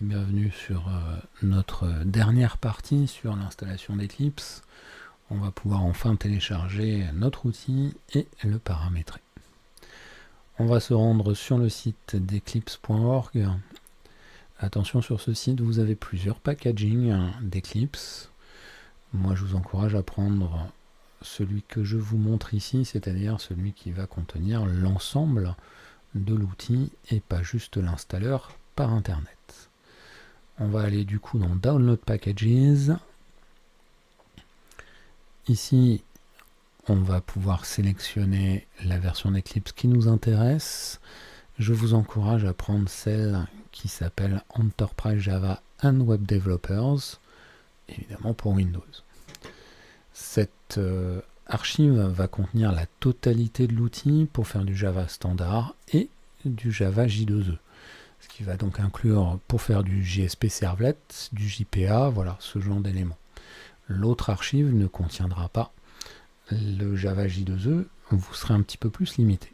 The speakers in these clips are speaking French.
Bienvenue sur notre dernière partie sur l'installation d'Eclipse. On va pouvoir enfin télécharger notre outil et le paramétrer. On va se rendre sur le site d'eclipse.org. Attention, sur ce site, vous avez plusieurs packagings d'Eclipse. Moi, je vous encourage à prendre celui que je vous montre ici, c'est-à-dire celui qui va contenir l'ensemble de l'outil et pas juste l'installeur par Internet. On va aller du coup dans Download Packages. Ici, on va pouvoir sélectionner la version d'Eclipse qui nous intéresse. Je vous encourage à prendre celle qui s'appelle Enterprise Java and Web Developers, évidemment pour Windows. Cette archive va contenir la totalité de l'outil pour faire du Java standard et du Java J2E. Ce qui va donc inclure pour faire du JSP Servlet, du JPA, voilà, ce genre d'éléments. L'autre archive ne contiendra pas le Java J2E, vous serez un petit peu plus limité.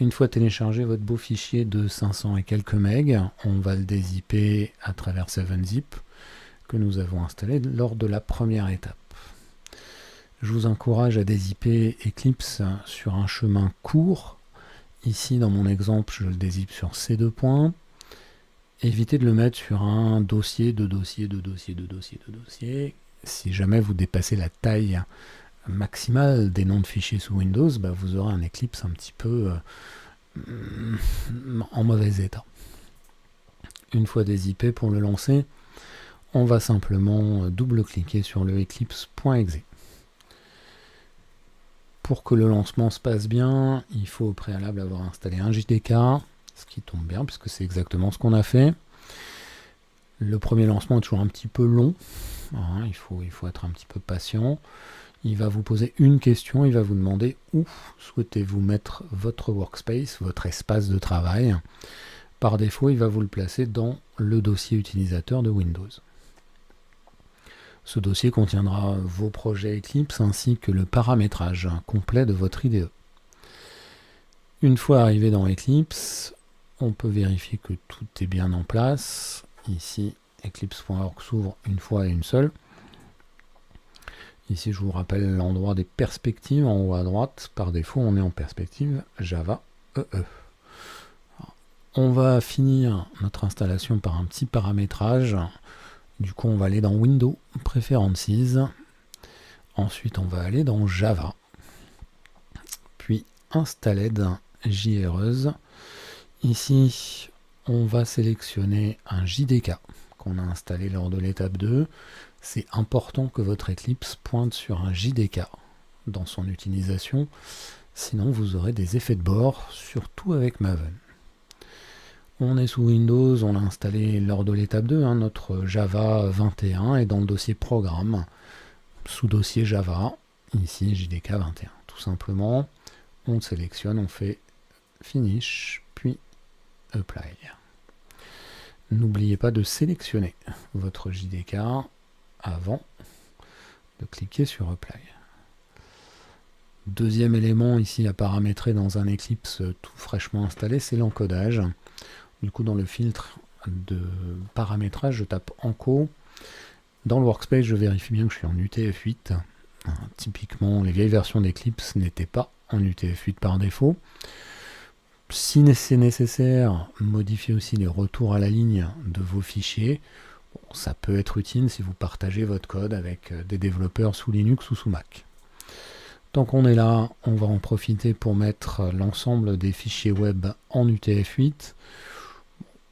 Une fois téléchargé votre beau fichier de 500 et quelques MB, on va le dézipper à travers 7-zip que nous avons installé lors de la première étape. Je vous encourage à dézipper Eclipse sur un chemin court. Ici, dans mon exemple, je le dézippe sur ces deux points. Évitez de le mettre sur un dossier, deux dossiers, deux dossiers, deux dossiers, deux dossiers. Si jamais vous dépassez la taille maximale des noms de fichiers sous Windows, vous aurez un Eclipse un petit peu en mauvais état. Une fois dézippé, pour le lancer, on va simplement double-cliquer sur le eclipse.exe. Pour que le lancement se passe bien, il faut au préalable avoir installé un JDK, ce qui tombe bien puisque c'est exactement ce qu'on a fait. Le premier lancement est toujours un petit peu long, il faut être un petit peu patient. Il va vous poser une question, il va vous demander où souhaitez-vous mettre votre workspace, votre espace de travail. Par défaut, il va vous le placer dans le dossier utilisateur de Windows. Ce dossier contiendra vos projets Eclipse ainsi que le paramétrage complet de votre IDE. Une fois arrivé dans Eclipse, on peut vérifier que tout est bien en place. Ici, eclipse.org s'ouvre une fois et une seule. Ici, je vous rappelle l'endroit des perspectives en haut à droite. Par défaut, on est en perspective Java EE. On va finir notre installation par un petit paramétrage. Du coup, on va aller dans Windows, Preferences. Ensuite, on va aller dans Java. Puis, Installed JReuse. Ici, on va sélectionner un JDK qu'on a installé lors de l'étape 2. C'est important que votre Eclipse pointe sur un JDK dans son utilisation. Sinon, vous aurez des effets de bord, surtout avec Maven. On est sous Windows, on l'a installé lors de l'étape 2, notre Java 21 est dans le dossier programme, sous dossier Java, ici JDK 21. Tout simplement, on sélectionne, on fait Finish, puis Apply. N'oubliez pas de sélectionner votre JDK avant de cliquer sur Apply. Deuxième élément ici à paramétrer dans un Eclipse tout fraîchement installé, c'est l'encodage. Du coup, dans le filtre de paramétrage, je tape Enco. Dans le workspace, je vérifie bien que je suis en UTF-8. Typiquement, les vieilles versions d'Eclipse n'étaient pas en UTF-8 par défaut. Si c'est nécessaire, modifiez aussi les retours à la ligne de vos fichiers. Bon, ça peut être utile si vous partagez votre code avec des développeurs sous Linux ou sous Mac. Tant qu'on est là, on va en profiter pour mettre l'ensemble des fichiers web en UTF-8.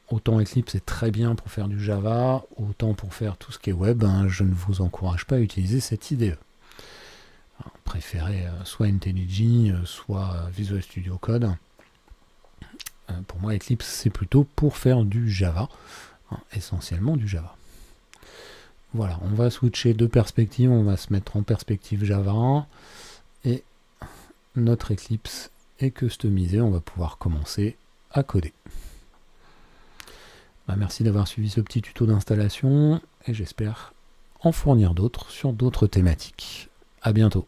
Autant Eclipse est très bien pour faire du Java, autant pour faire tout ce qui est web, je ne vous encourage pas à utiliser cette IDE. Préférez soit IntelliJ, soit Visual Studio Code. Pour moi, Eclipse, c'est plutôt pour faire du Java, essentiellement du Java. Voilà, on va switcher de perspective, on va se mettre en perspective Java, et notre Eclipse est customisé, on va pouvoir commencer à coder. Merci d'avoir suivi ce petit tuto d'installation, et j'espère en fournir d'autres sur d'autres thématiques. À bientôt.